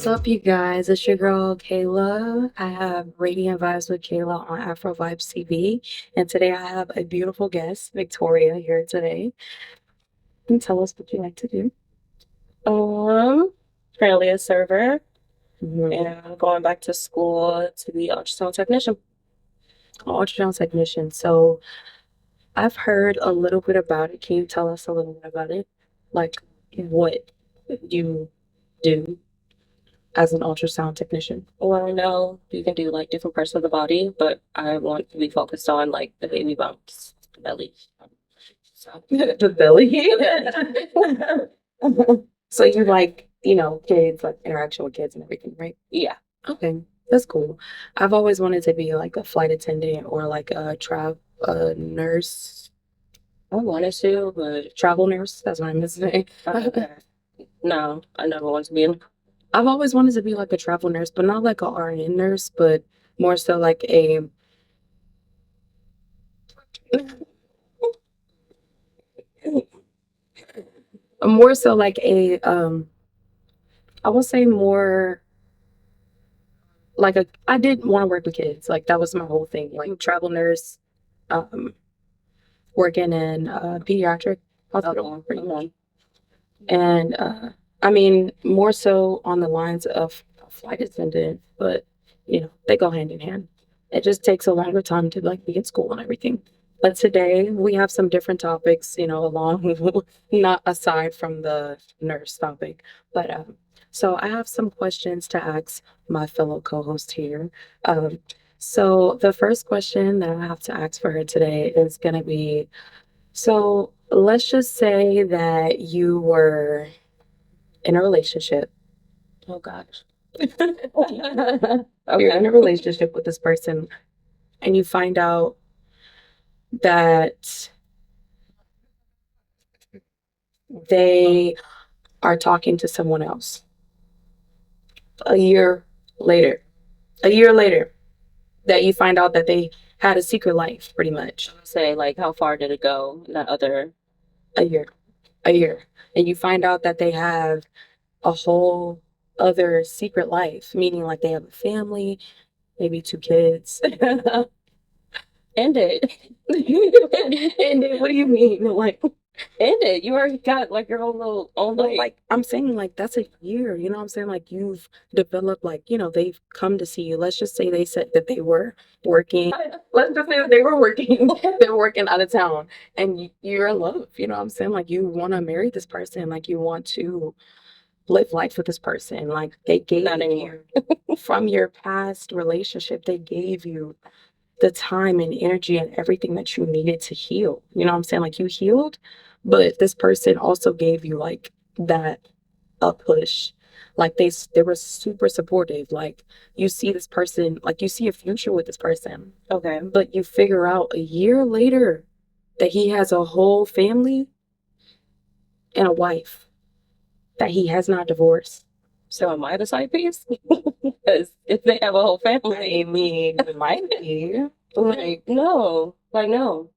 What's up, you guys? It's your girl Kayla. I have Radiant Vibes with Kayla on Afrovibes TV, and today I have a beautiful guest, Victoria, here today. Can you tell us what you like to do? Um, Currently a server Mhm. and I'm going back to school to be ultrasound technician. Ultrasound technician. So I've heard a little bit about it. Can you tell us a little bit about it? Like what you do as an ultrasound technician? Well, I know you can do like different parts of the body, but I want to be focused on like the baby bumps, the belly. So The belly. So you like, kids, like interaction with kids and everything, right? yeah, Okay, that's cool. I've always wanted to be like a flight attendant or like a nurse, I wanted to, but travel nurse. That's what I'm missing. uh, no, I never wanted to be in. I've always wanted to be like a travel nurse, but not like a RN nurse, but more so like a more so like a I would say more like a I did want to work with kids. Like that was my whole thing. Like travel nurse, um working in a pediatric hospital pretty much. And I mean, more so on the lines of a flight attendant, but they go hand in hand. It just takes a longer time to like be in school and everything. But today we have some different topics, along not aside from the nurse topic. But so I have some questions to ask my fellow co-host here. Um, so the first question that I have to ask for her today is gonna be, so let's just say that you were in a relationship. Oh gosh. You're in Okay. a relationship with this person and you find out that they are talking to someone else a year later. A year later, that you find out that they had a secret life, pretty much. Say like how far did it go? That other. A year. A year. And you find out that they have a whole other secret life, meaning like they have a family, maybe two kids. End it. And then what do you mean? Like, End it. You already got like your whole little own no, life. like I'm saying, like that's a year. You know what I'm saying? Like you've developed, like they've come to see you. Let's just say they said that they were working. Let's just say that they were working. They were working out of town, and you're in love. You know what I'm saying? Like you want to marry this person. Like you want to live life with this person. Like they gave Not you anymore. from your past relationship. They gave you the time and energy and everything that you needed to heal. You know what I'm saying? Like you healed, but this person also gave you like that a push. Like they were super supportive. Like you see this person, like you see a future with this person, Okay. but you figure out a year later that he has a whole family and a wife that he has not divorced. So am I the side piece? Because if they have a whole family, I mean, it might be. Like, no, like no.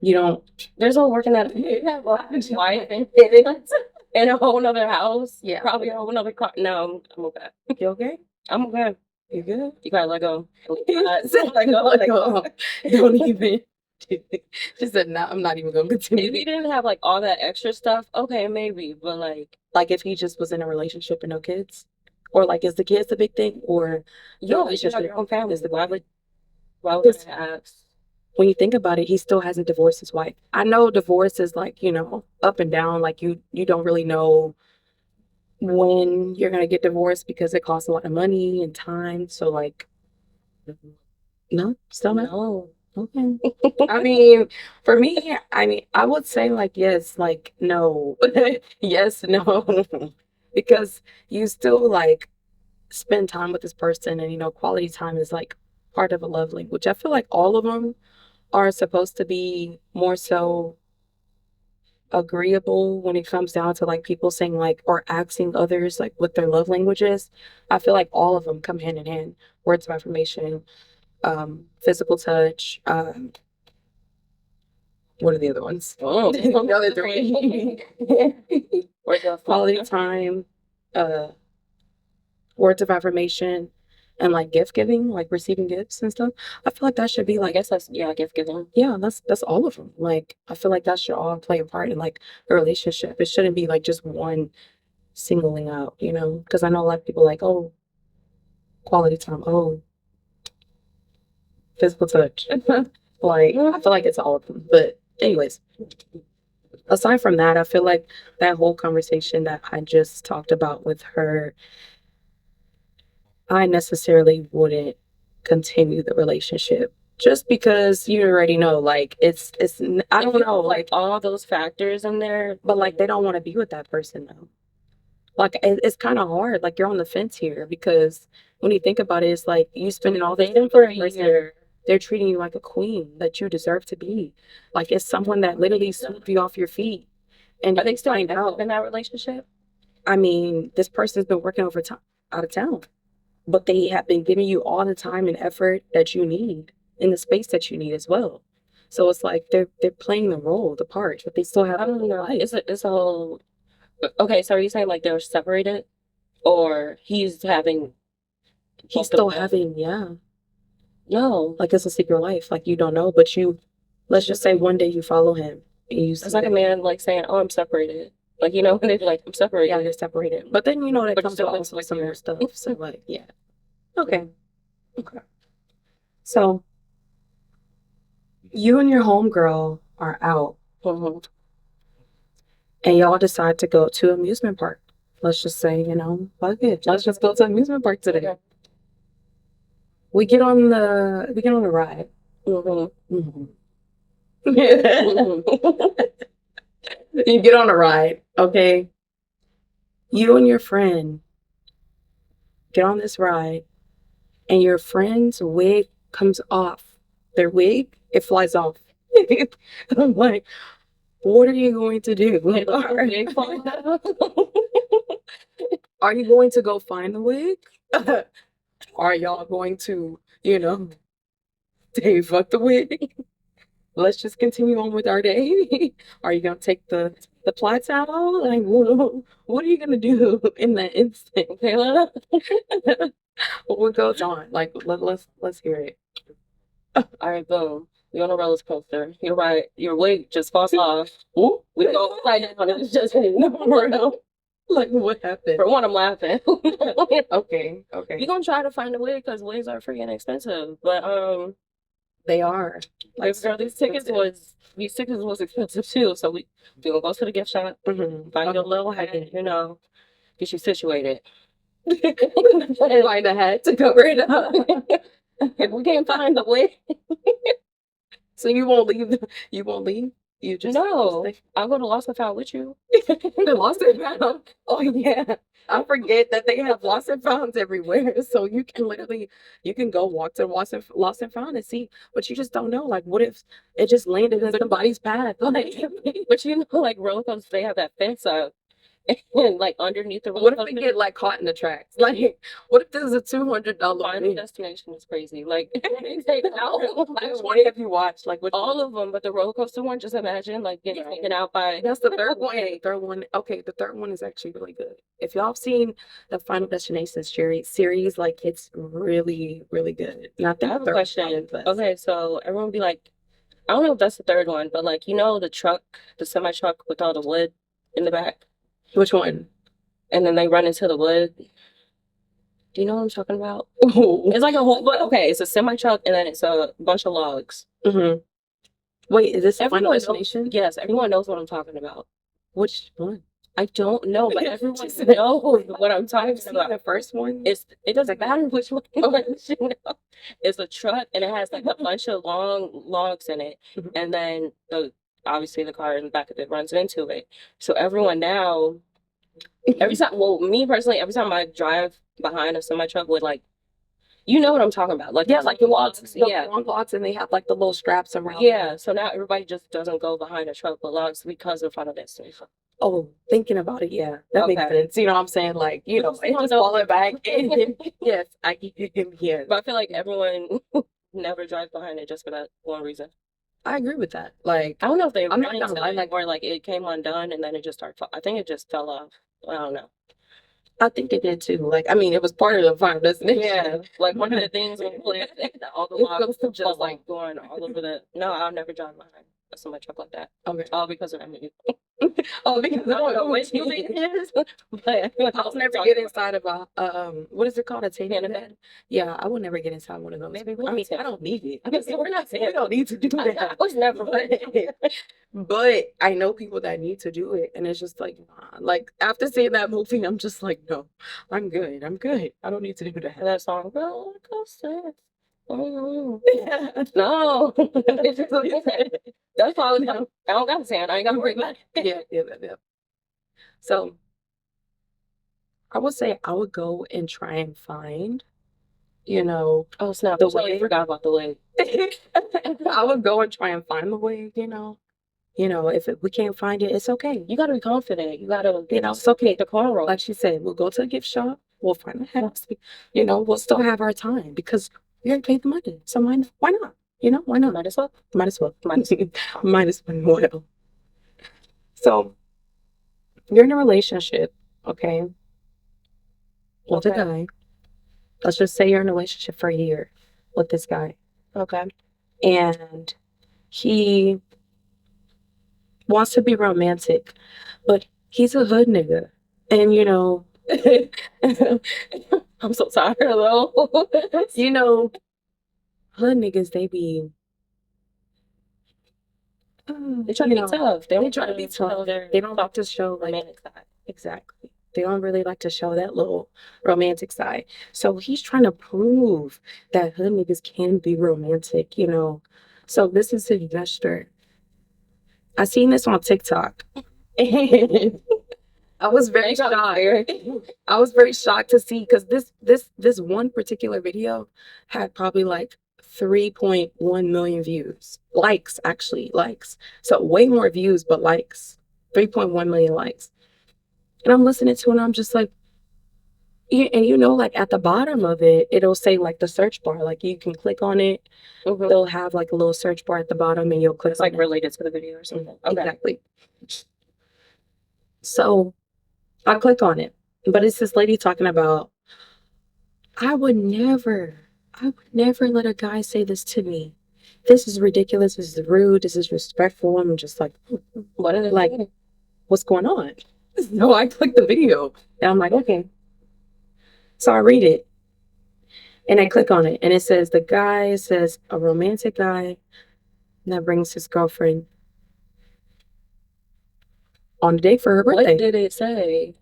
you don't. There's no working at you have a wife and in a whole nother house. Yeah. Probably a whole nother car. No, I'm okay. You okay? I'm okay. You good? You gotta let go. Let go, let go. Don't even. She said, "No, I'm not even gonna If continue." he didn't have like all that extra stuff, okay, maybe. But Like if he just was in a relationship and no kids, or like is the kids a big thing, or the yo, you should have relationship your own family. is the Why would because I ask? when you think about it, he still hasn't divorced his wife. I know divorce is like up and down. Like you don't really know when you're gonna get divorced because it costs a lot of money and time. So like, no, still not. No. Okay. I mean, for me, I would say like yes, like no. Yes, no. Because you still like spend time with this person and quality time is like part of a love language. I feel like all of them are supposed to be more so agreeable when it comes down to like people saying like or asking others like what their love language is. I feel like all of them come hand in hand. Words of affirmation, physical touch, what are the other ones? Oh, The other three. Where's the Quality time, uh, words of affirmation, and like gift giving, like receiving gifts and stuff. I feel like that should be I like, guess that's, yeah, gift giving. yeah, that's all of them. Like I feel like that should all play a part in like the relationship. It shouldn't be like just one singling out, you know? Because I know a lot of people like, oh, quality time, oh, physical touch. Like I feel like it's all of them. But anyways, aside from that, I feel like that whole conversation that I just talked about with her, I necessarily wouldn't continue the relationship just because you already know, like I don't know, like all those factors in there, but like they don't want to be with that person though. Like it's kind of hard. Like you're on the fence here because when you think about it, it's like you spending all this time for a year. They're treating you like a queen that you deserve to be. Like it's someone that literally swept you off your feet. And are they still find out in that relationship? I mean, this person's been working overtime out of town, but they have been giving you all the time and effort that you need in the space that you need as well. So it's like they're playing the role, the part, but they still have I don't know. life. It's a whole. Okay, so are you saying like they're separated, or he's having? He's still having, yeah, No, like it's a secret life. Like you don't know, but you, let's just say one day you follow him and you see it's like a that, man like saying, "Oh, I'm separated." Like, you know, when they be like, "I'm yeah, separated," they're separated. But then you know that but comes still with live also with some you. more stuff. So like, yeah, okay, okay. So you and your homegirl are out Mhm. and y'all decide to go to amusement park. Let's just say, you know, fuck it. Let's just go to amusement park today. Okay. We get on the ride. Mhm. Mhm. Mhm. You get on a ride, okay? You and your friend get on this ride, and your friend's wig comes off. Their wig, it flies off. I'm like, what are you going to do? Are you going to go find the wig? Are y'all going to, fuck the wig? Let's just continue on with our day. Are you gonna take the plaits out? Like, what are you gonna do in that instant, Kayla? What goes on? Like, let's hear it. All right, boom. You're on a roller coaster. You're right. Your wig just falls off. Ooh. We go upside down and it's just real. Like, what happened? For one, I'm laughing. Okay, okay. You're gonna try to find a wig because wigs are freaking expensive. But They are. like, girl, these tickets was expensive too. So we gonna go to the gift shop, Mhm. find your little hat, get you situated. Find a hat to cover it up. If we can't find the wig, So you won't leave. You won't leave. You just no, stay. I'll go to Lost and Found with you. The lost and found. Oh yeah, I forget that they have lost and founds everywhere. So you can go walk to lost and found and see, but you just don't know. Like, what if it just landed in somebody's path? Like, But like roller coasters, they have that fence up, and like underneath the roller what if coaster, we get like caught in the tracks? Like, what if this is a $200 final wig? destination is crazy. Like they take out Which one have you watched? Like, which all of them, but the roller coaster one. Just imagine like getting taken out by. That's the third one. The third one. Okay, the third one is actually really good. If y'all have seen the Final Destination series, like it's really, really good. Not I the have a third question. one, but Okay, so everyone be like, I don't know if that's the third one, but like the truck, the semi truck with all the wood in the back, which one? and then they run into the wood. Do you know what I'm talking about? Ooh. It's like a whole, but okay, it's a semi truck and then it's a bunch of logs. Mm-hmm. Wait, is this the Final Everyone knows, Destination? yes, everyone knows what I'm talking about. Which one? I don't know, but everyone knows what I'm talking I've seen about. the first one. It doesn't matter which one you know. It's a truck and it has like a bunch of long logs in it, Mhm. and then obviously the car in the back of it runs into it. So everyone now, every time, well, me personally, every time I drive behind a semi truck with like, you know what I'm talking about, like Yeah, like the logs, yeah, long logs, and they have like the little straps around. yeah. So now everybody just doesn't go behind a truck with logs because of Final Destination. Oh, thinking about it, yeah, that makes Okay. sense. You know what I'm saying? Like, it just know. falling back. And yes, I yeah. But I feel like everyone never drives behind it just for that one reason. I agree with that. Like, I don't know if they I'm not ran gonna into lie, it like, or like it came undone and then it just started. I think it just fell off. I don't know. I think it did too. Like, I mean, it was part of the final destination. Yeah, like one of the things when like all the It logs goes to just jail. like going all over the. No, I'll never drive behind a semi truck like that. Okay. All because of that movie. Oh, because I don't know which movie it is, but I'll never get inside of a what is it called, a tanning Tanning bed? Yeah, I would never get inside one of those. Maybe I mean, I don't need it. We're not saying we don't need to do I that. was never. But I know people that need to do it, and it's just like, nah. Like after seeing that movie, I'm just like, no, I'm good. I'm good. I don't need to do that. That song, roller coaster. No, that's probably. I don't got to say it. I ain't got to worry about it. Yeah. So I would say I would go and try and find, Oh snap! the I totally way. forgot about the wig. I would go and try and find the way, if we can't find it, it's okay. You gotta be confident. You gotta, It's okay. the cornrow. Like she said, we'll go to a gift shop, we'll find a house, we'll still have our time because we already paid the money. So why not? Why not? Might as well. Might as well. Might as well. Might as well. So you're in a relationship, okay, with a Okay. guy. Let's just say you're in a relationship for a year with this guy. Okay. And he wants to be romantic, but he's a hood nigga. And I'm so tired though. hood niggas, they be They try to be tough. they try to be tough. They don't like to show like romantic side. exactly. They don't really like to show that little romantic side. So he's trying to prove that hood niggas can be romantic. So this is his gesture. I seen this on TikTok. And I was very shocked. I was very shocked to see because this one particular video had probably like 3.1 million views. Likes, actually, likes. So way more views, but likes. 3.1 million likes. And I'm listening to it and I'm just like, and like at the bottom of it, it'll say like the search bar. Like you can click on it. Mhm. They'll have like a little search bar at the bottom and you'll click It's like on it. related to the video or something. Okay. Exactly. So I click on it, but it's this lady talking about, I would never let a guy say this to me. This is ridiculous. This is rude. This is disrespectful. I'm just like, What is it? like, what's going on? No, I clicked the video and I'm like, okay. So I read it and I click on it and it says a romantic guy that brings his girlfriend on a date for her birthday. What did it say?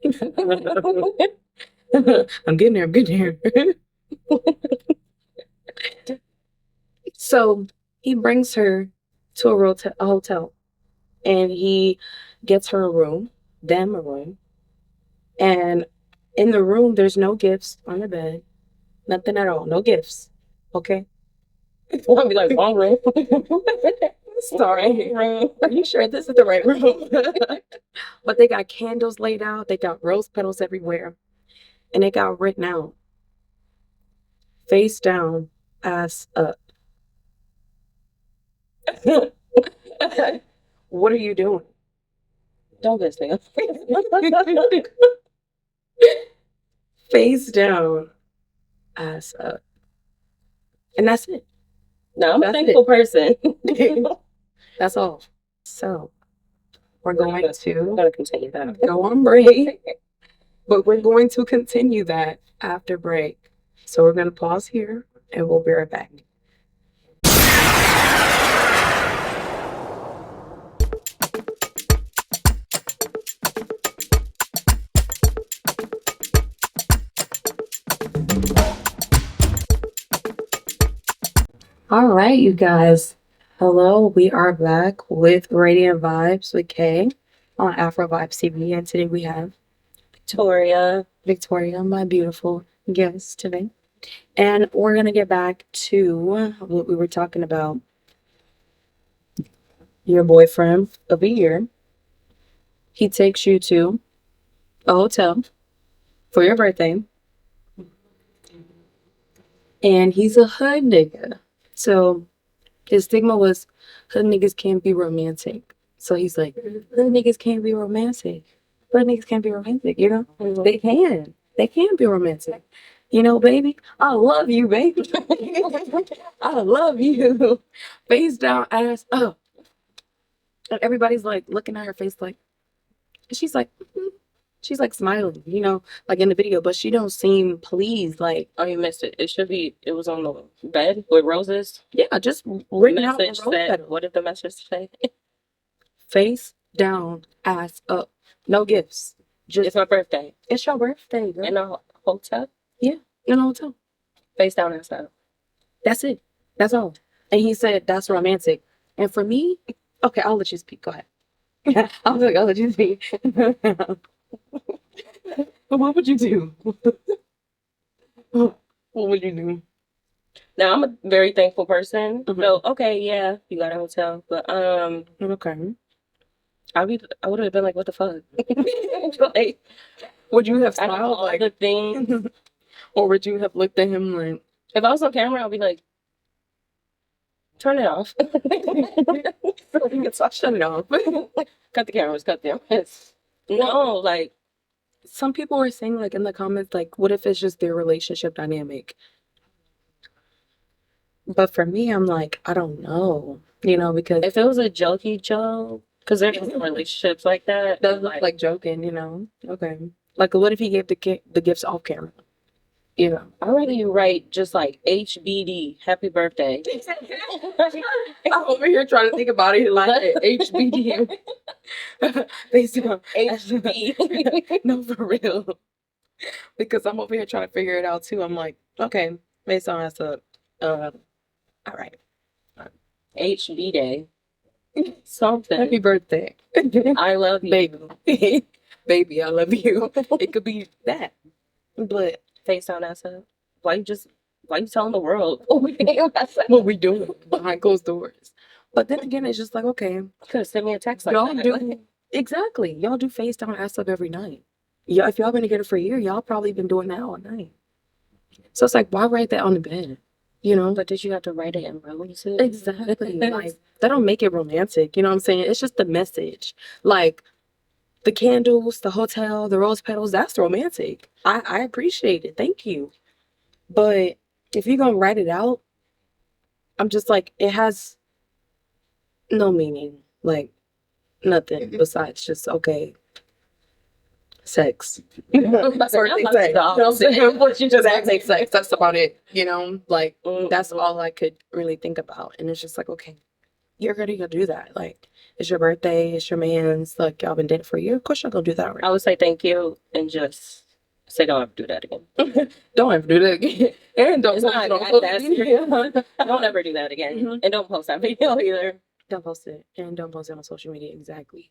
I'm getting there. So he brings her to a hotel and he gets her a room, and in the room there's no gifts on the bed, nothing at all, no gifts. Okay. I'll be like, wrong room. Sorry. Are you sure this is the right room? But they got candles laid out, they got rose petals everywhere, and it got written out, face down, ass up. What are you doing? Don't piss me off. Face down, ass up. And that's it. No, I'm a That's thankful person. That's all. So we're I'm going gonna to continue that. go on break, but we're going to continue that after break. So we're going to pause here and we'll be right back. All right, you guys. Hello, we are back with Radiant Vibes with Kay on Afrovibes TV, and today we have Victoria, my beautiful guest today. And we're gonna get back to what we were talking about. Your boyfriend of a year. He takes you to a hotel for your birthday. And he's a hood nigga. So his stigma was hood niggas can't be romantic. So he's like, hood niggas can't be romantic. Hood niggas can't be romantic, They can. They can be romantic. You know, baby, I love you, baby. I love you. Face down, ass up. And everybody's like looking at her face like, and she's like, "Mhm." She's like smiling, you know, like in the video, but she don't seem pleased. Like, Oh, you missed it. It should be. It was on the bed with roses. yeah, just written out in Message rose said. petals. What did the message say? Face down, ass up. No gifts. It's Just, my birthday it's your birthday, girl. in a hotel. Yeah, in a hotel. Face down and stuff. That's it. That's all. And he said that's romantic. And for me, okay, I'll let you speak. Go ahead. I was like, I'll let you speak. What would you do? What would you do? Now I'm a very thankful person. Mhm. So okay, yeah, you got a hotel, but Okay. I would have been like, what the fuck? Like, Would you have out of smiled all like, the things, or would you have looked at him like, if I was on camera, I'd be like, turn it off. shut it off? Cut the cameras, cut them. No, like, Some people are saying like in the comments, like, what if it's just their relationship dynamic? But for me, I'm like, I don't know, you know, because if it was a jokey joke, because there's some relationships like that. it does look like joking, you know. Okay. Like, what if he gave the gifts off camera? You know. I'd rather you write just like HBD, happy birthday. I'm over here trying to think about it like HBD. Based on HB. no, for real. Because I'm over here trying to figure it out too. I'm like, okay, based on that's a, all right. HB day. Something. Happy birthday, I love you. baby. Baby, I love you. It could be that, but Face on that stuff. Why you telling the world? Oh, we what we doing behind closed doors? But then again, it's just like, okay, could have sent me a text like y'all that. do exactly. Y'all do FaceTime ass up every night. Yeah, if y'all been together for a year, y'all probably been doing that all night. So it's like, why write that on the bed? You know? But did you have to write it in roses? Exactly. Like, that don't make it romantic. You know what I'm saying? It's just the message. Like, the candles, the hotel, the rose petals, that's romantic. I appreciate it. Thank you. But if you're gonna write it out, I'm just like, it has no meaning. Like, nothing besides just, okay, sex. That's what they say. You know what I'm saying? What you just That makes sex. That's about it. You know, like, that's Mm-mm. all I could really think about. And it's just like, okay, you're gonna go do that. Like, it's your birthday, it's your man's, like, y'all been dating for a year. Of course, y'all gonna do that, I right? would say thank you and just say don't ever do that again. Don't ever do that again. And don't It's post not it on that social media. Don't ever do that again. Mhm. And don't post that video either. Don't post it. And don't post it on social media. Exactly.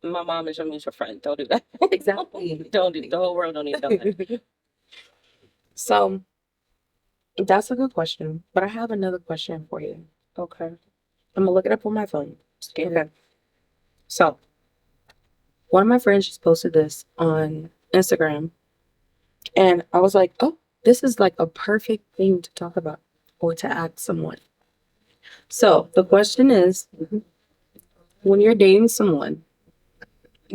My mom is your mutual friend. Don't do that. Exactly. Don't do the whole world don't need to know that. So, that's a good question. But I have another question for you. Okay. I'm gonna look it up on my phone. Scared. Okay. So, one of my friends just posted this on Instagram, and I was like, oh, this is like a perfect thing to talk about or to ask someone. So, the question is, when you're dating someone,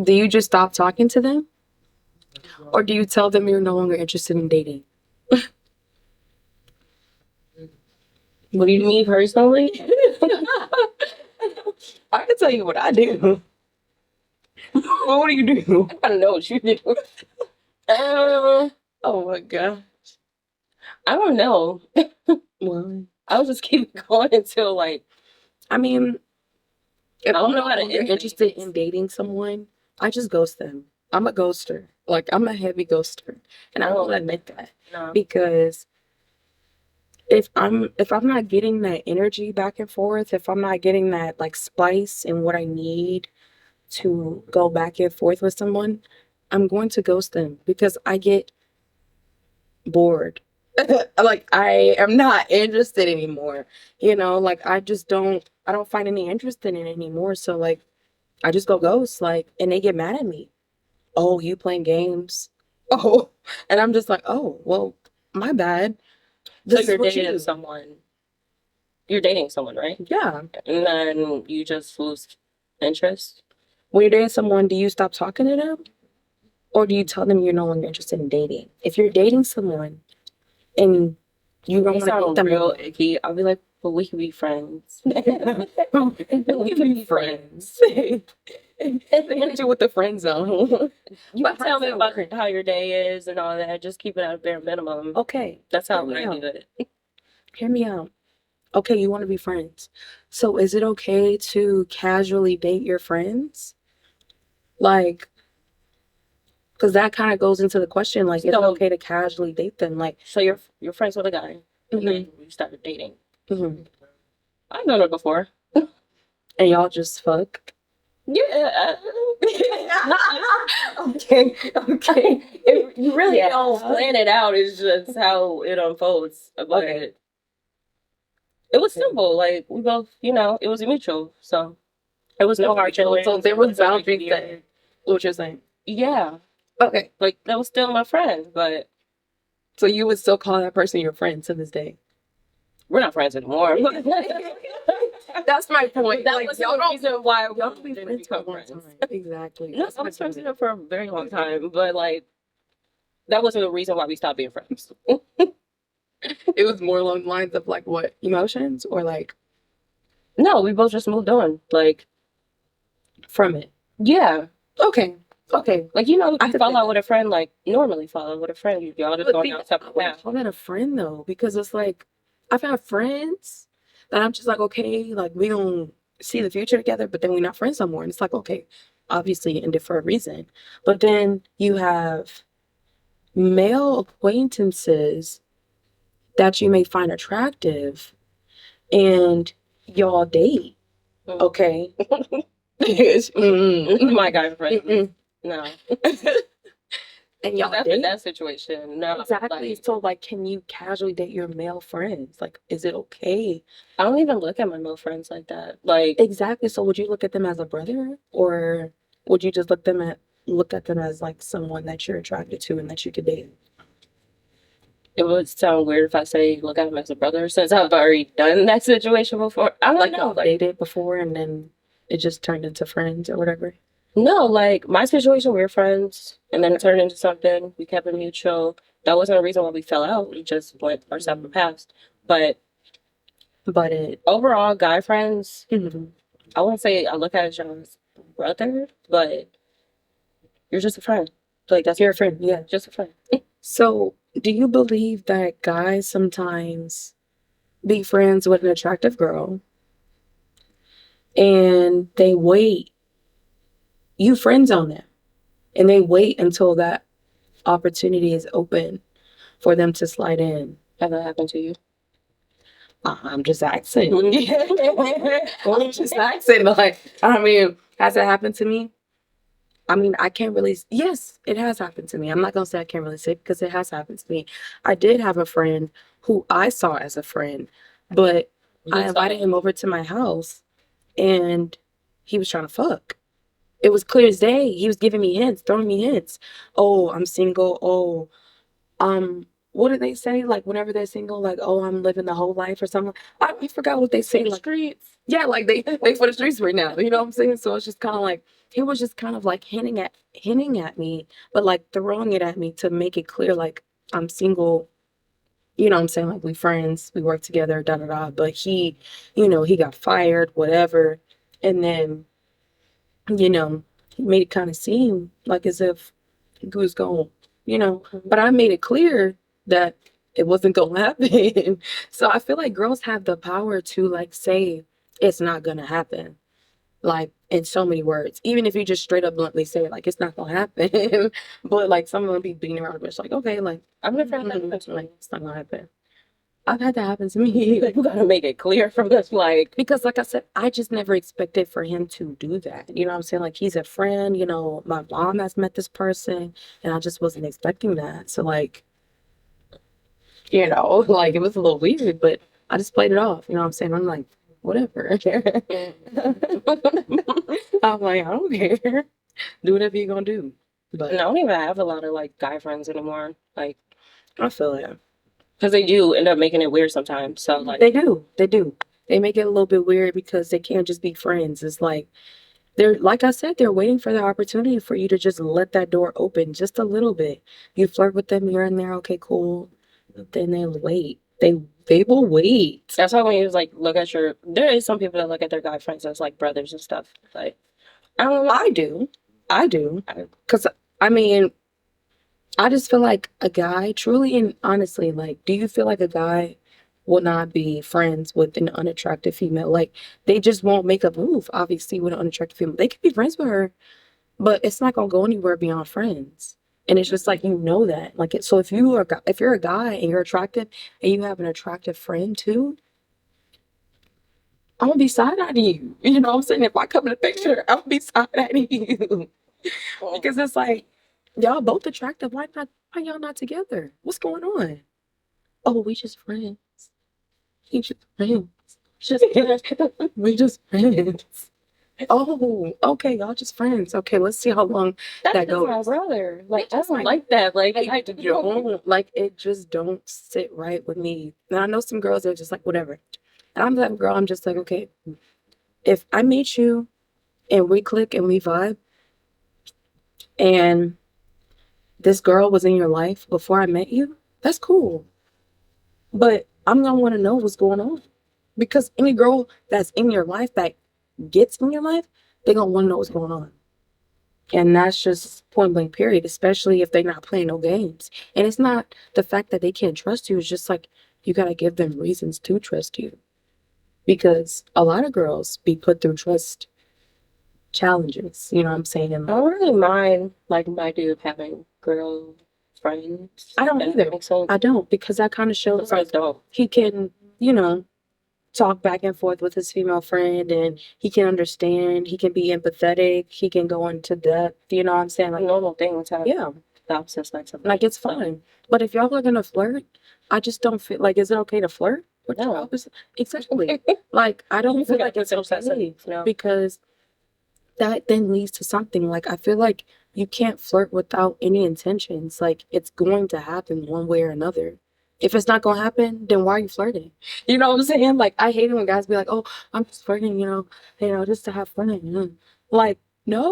do you just stop talking to them? Or do you tell them you're no longer interested in dating? What do you mean personally? I can tell you what I do. What do you do? I don't know what you do. Oh my god. I don't know. Well, I'll just keep going until like I mean, if I don't I'm know how to no longer end interested things. in dating someone, I just ghost them. I'm a ghoster. Like, I'm a heavy ghoster, and I will admit that No. because if I'm not getting that energy back and forth, if I'm not getting that like spice and what I need to go back and forth with someone, I'm going to ghost them because I get bored. Like, I am not interested anymore. You know, like, I don't find any interest in it anymore. So like, I just go ghost, like, and they get mad at me. Oh, you playing games? Oh, and I'm just like, oh, well, my bad. So This is you're what you dating do. someone. You're dating someone, right? Yeah. And then you just lose interest. When you're dating someone, do you stop talking to them? Or do you tell them you're no longer interested in dating? If you're dating someone and you don't They want to date sound them real anymore, icky. I'll be like, but we can be friends. We can be friends. hit you with the friend zone. You But can tell me how's that about work? how your day is and all that. Just keep it at a bare minimum. Okay, That's how hear me I do out. it. Hear me out. Okay, you want to be friends. So is it okay to casually date your friends? Like, because that kind of goes into the question, like, is it So, okay to casually date them? Like, so you're friends with a guy, and hmm then you started dating. hmm I've done it before. and y'all just fuck. Yeah. Okay, okay. You really Yeah. don't plan it out. It's just how it unfolds. But Okay. it was simple. Like we both, it was mutual. So it was no hard feelings. So there was It wasn't boundaries weird. set. What you're saying? Yeah, Okay. like that was still my friend, but So you would still call that person your friend to this day? we're not friends anymore. That's my point. That Like, was y'all the don't reason why y'all don't be we didn't friends for a become long friends. time. Exactly. No, I was friends with him for a very long time, but like that wasn't the reason why we stopped being friends. It was more along the lines of like what emotions or like No, we both just moved on. Like, from it. yeah. Okay. Okay. Like, I you could fall think out with a friend, like, normally fall out with a friend. Y'all just But going see, down a I separate wouldn't path. call that a friend though, because it's like I've had friends that I'm just like, okay, like we don't see the future together, but then we're not friends no more. And it's like, okay, obviously it ended for a reason. But then you have male acquaintances that you may find attractive and y'all date. Mm. Okay. Mm-mm. My guy friend. Mm-mm. No. And y'all After date? that situation, no. Exactly. Like, So like, can you casually date your male friends? Like, is it okay? I don't even look at my male friends like that. Like, Exactly. So would you look at them as a brother, or would you just look at them as like someone that you're attracted to and that you could date? it would sound weird if I say look at him as a brother since I've already done that situation before. I don't Like know. y'all Like, dated before and then it just turned into friends or whatever. no, like my situation, we were friends and then it turned into something. We kept it mutual. That wasn't a reason why we fell out. We just went our separate paths. But But it, overall, guy friends, Mhm. I wouldn't say I look at you as brother, but you're just a friend. Like that's You're a friend, yeah. just a friend. So do you believe that guys sometimes be friends with an attractive girl and they wait, you friends on them, and they wait until that opportunity is open for them to slide in? Have that happened to you? I'm just asking. Mm-hmm. I'm just asking. Like, I mean, has it happened to me? I mean, I can't really. Yes, it has happened to me. I'm not gonna say I can't really say it because it has happened to me. I did have a friend who I saw as a friend, but I invited him over to my house, and he was trying to fuck. It was clear as day. He was giving me hints, throwing me hints. Oh, I'm single. Oh, what do they say? Like whenever they're single, like, oh, I'm living the whole life or something. I forgot what they say. The Like, streets. yeah, like they for the streets right now. You know what I'm saying? So it's just kind of like he was just kind of like hinting at me, but like throwing it at me to make it clear like I'm single. You know what I'm saying? Like we friends, we work together, da da da. But he got fired, whatever. And then, he made it kind of seem like as if he was going. But I made it clear that it wasn't gonna happen. So I feel like girls have the power to like say it's not gonna happen. Like in so many words. Even if you just straight up bluntly say like it's not gonna happen. But like some of them be beating around the bush like, okay, like I've never had that happen to me. like it's not gonna happen. I've had that happen to me. You gotta make it clear from this, like, Because like I said, I just never expected for him to do that. You know what I'm saying? Like he's a friend, my mom has met this person and I just wasn't expecting that. So like, like it was a little weird, but I just played it off. You know what I'm saying? I'm like, whatever. I'm like, I don't care. Do whatever you're gonna do. But and I don't even have a lot of like guy friends anymore. Like, I feel it. because they do end up making it weird sometimes. So like, They do. They do. They make it a little bit weird because they can't just be friends. It's like they're, like I said, they're waiting for the opportunity for you to just let that door open just a little bit. You flirt with them, you're in there, okay, cool. Then they'll wait. They will wait. That's why when you like look at your, there is some people that look at their guy friends as like brothers and stuff. Like, I don't know. I do. Because, I mean, I just feel like a guy, truly and honestly, like, do you feel like a guy will not be friends with an unattractive female? Like, they just won't make a move, obviously, with an unattractive female. They could be friends with her, but it's not gonna go anywhere beyond friends. And it's just like, you know that. Like, so if you are, if you're a guy and you're attractive and you have an attractive friend too, I'm gonna be side-eyeing you. You know what I'm saying? If I come in the picture, I'm gonna be side-eyeing you. Because it's like, y'all both attractive. Why not? Why y'all not together? What's going on? Oh, we just friends. We just friends. Just we just friends. Oh, okay, y'all just friends. Okay, let's see how long That's that just my goes. brother. Like, I Just don't like- like that. Like, I Don't, like, it just don't sit right with me. And I know some girls that are just like, whatever. And I'm that girl, I'm just like, okay, if I meet you and we click and we vibe, and this girl was in your life before I met you, that's cool. But I'm gonna want to know what's going on. Because any girl that's in your life, that gets in your life, they're gonna want to know what's going on. And that's just point blank period, especially if they're not playing no games. And it's not the fact that they can't trust you, it's just like you gotta give them reasons to trust you. Because a lot of girls be put through trust challenges, you know what I'm saying? And I don't really mind like my dude having girl friends. I don't If that either. makes sense. I don't, because that kind of shows Some friends like don't. he can, you know, talk back and forth with his female friend, and he can understand, he can be empathetic, he can go into depth, you know what I'm saying? Like Like, normal things have yeah, the opposite sex. like it's fine. But if y'all are gonna flirt, I just don't feel like, is it okay to flirt with your No. opposite? Exactly. Like, I don't feel like it's okay, No. because that then leads to something. Like, I feel like you can't flirt without any intentions. Like, it's going to happen one way or another. If it's not gonna happen, then why are you flirting? You know what I'm saying? Like, I hate it when guys be like, "Oh, I'm just flirting, just to have fun." Like, no,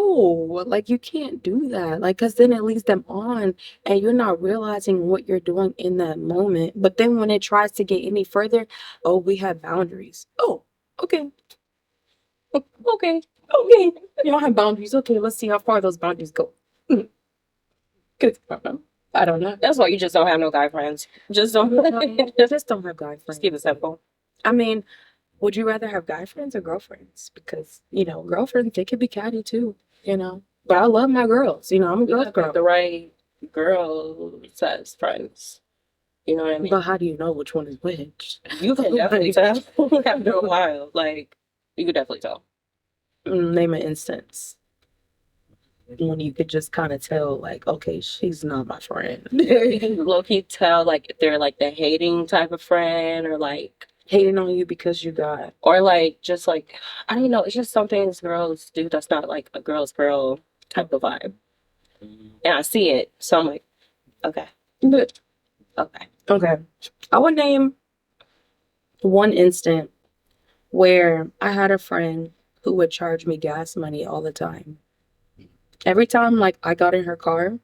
like, you can't do that. Like, cause then it leads them on, and you're not realizing what you're doing in that moment. But then when it tries to get any further, oh, we have boundaries. Oh, okay, okay, okay. You don't have boundaries. Okay, let's see how far those boundaries go. Cause I don't know. That's why you just don't have no guy friends. Just don't. Just don't have guy friends. Just keep it simple. I mean, would you rather have guy friends or girlfriends? Because, girlfriends, they could be catty too, But I love my girls. I'm a girl's girl. The right girl says friends. You know what I mean? But how do you know which one is which? You can definitely tell. After a while, like, you could definitely tell. Name an instance when you could just kind of tell, like, okay, she's not my friend. You can low-key tell, like, if they're, like, the hating type of friend, or, like, hating on you because you got, or, like, just, like, I don't know, it's just some things girls do that's not, like, a girl's girl type of vibe. And I see it, so I'm like, okay. But Okay. I would name one instant where I had a friend who would charge me gas money all the time. Every time, like, I got in her car,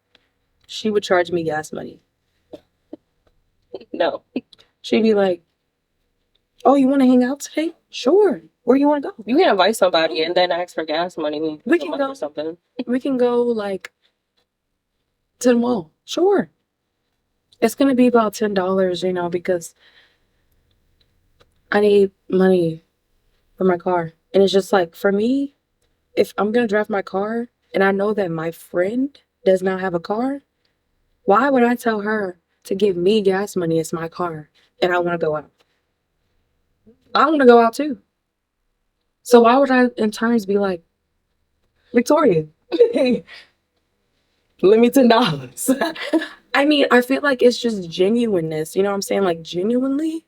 she would charge me gas money. No. She'd be like, "Oh, you want to hang out today? Sure. Where you want to go? You can invite somebody and then ask for gas money. We can go. Or something. We can go, like, to the mall. Sure. It's going to be about $10, because I need money for my car." And it's just like, for me, if I'm going to drive my car and I know that my friend does not have a car, why would I tell her to give me gas money? It's my car and I want to go out. I want to go out too. So why would I in turns be like, "Victoria, lend me $10. I mean, I feel like it's just genuineness. You know what I'm saying? Like, genuinely,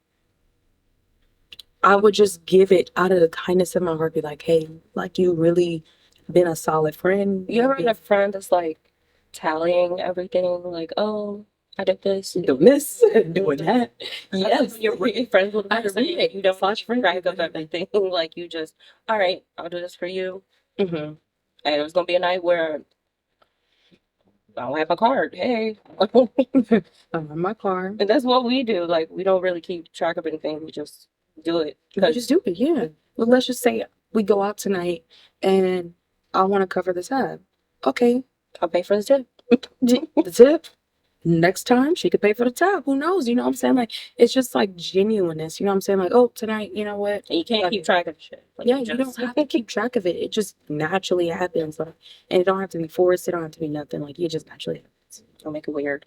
I would just give it out of the kindness of my heart. Be like, "Hey, like, you really been a solid friend." You ever had a friend that's like tallying everything? Like, oh, I did this. doing this, doing that. Yes. You're really friends with I a person. agree. You don't Flash friend. track of everything. Like, you just, all right, I'll do this for you. Mm-hmm. And it was gonna be a night where I don't have my card. Hey. I'm in my car. And that's what we do. Like, we don't really keep track of anything. We just do it. We just do it, yeah. Well, let's just say we go out tonight and I want to cover the tab. Okay, I'll pay for the tip. the tip. Next time she could pay for the tab. Who knows? You know what I'm saying? Like, it's just like genuineness. You know what I'm saying? Like, oh, tonight, you know what? And you can't keep track of shit. Like, Yeah, you don't have to keep track of it. It just naturally happens. Like, and it don't have to be forced. It don't have to be nothing. Like, it just naturally happens. Don't make it weird.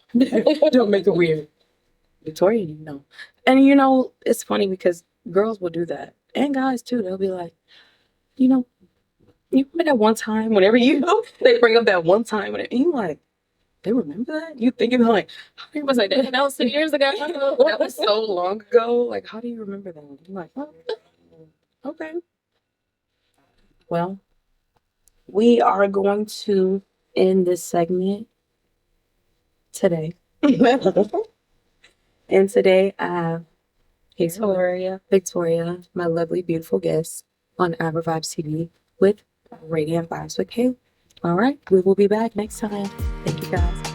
Don't make it weird. Victoria, you know. And, you know, it's funny because girls will do that. And guys, too. They'll be like, you know, you remember that one time whenever they bring up that one time. And you like, they remember that? You thinking like, He was like, that was 2 years ago. that was so long ago. Like, how do you remember that? I'm like, oh, okay. Well, we are going to end this segment today. And today I have Victoria, my lovely, beautiful guest on Afrovibes TV with Radiant Vibes with Kayla. All right, we will be back next time. Thank you guys.